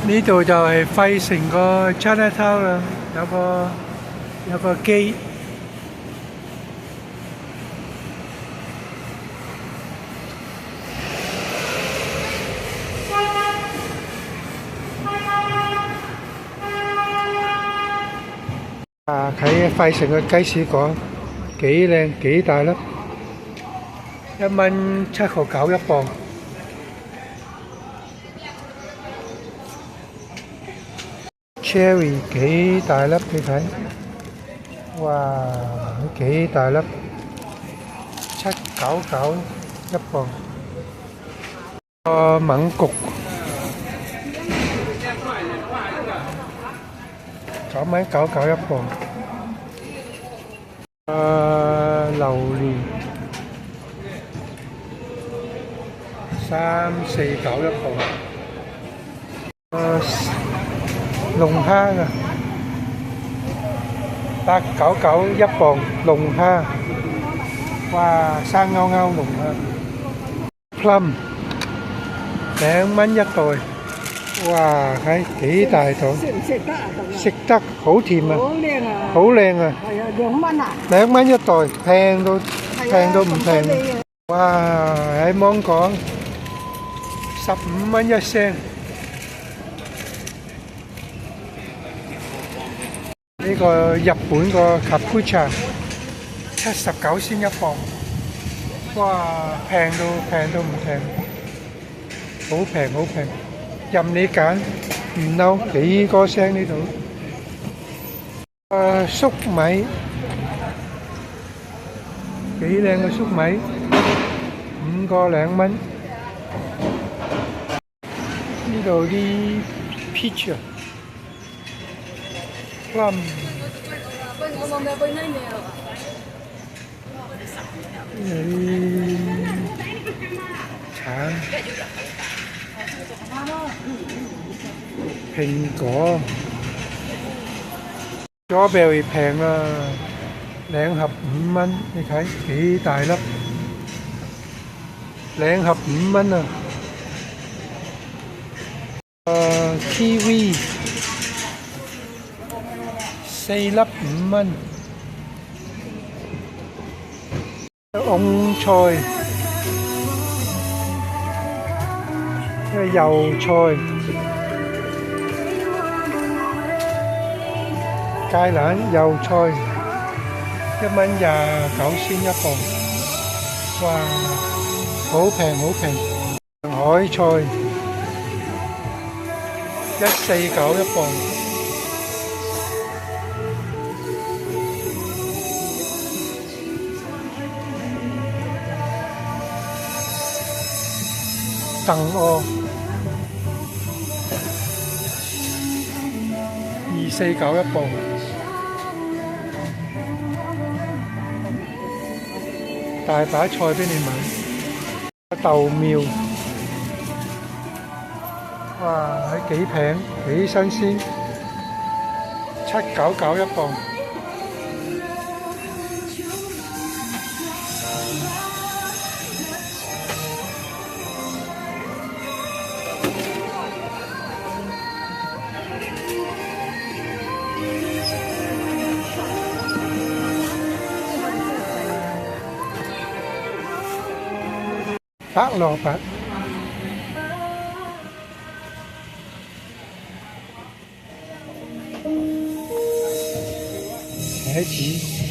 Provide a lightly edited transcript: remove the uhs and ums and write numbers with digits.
呢度就係費城個 Chinatown 啦，有個機。喺費城嘅雞屎館幾靚幾大粒，1蚊7.9一磅。Cherry 幾大粒你睇，哇幾大粒，7.99一磅。個猛谷9.99一磅。榴蓮3.49一磅。龍蝦啊，8.99一磅龍蝦，哇生勾勾龍蝦。Plum 2蚊一袋，哇睇幾大袋，食唔食得啊？食得好甜啊，好靚啊！好靚啊係啊，2蚊啊！2蚊一袋，平到唔平。哇喺芒果15蚊一箱。呢個日本個 Kapucha 79仙一磅，哇平到唔平，好平，任你揀，唔嬲幾個聲呢度。粟米幾靚嘅粟米，5個2蚊。呢度啲 peach 啊。Plum 橙、蘋果、strawberry 平啊，2盒5蚊，你睇幾大粒，2盒5蚊啊。kiwi 4粒5蚊。蕹菜、油菜、芥蘭油菜1蚊29仙一磅，哇，好平。海菜149一磅。鄧鵝249一磅。大把菜俾你買。豆苗，哇係幾平幾新鮮，7.99一磅。白蘿蔔茄子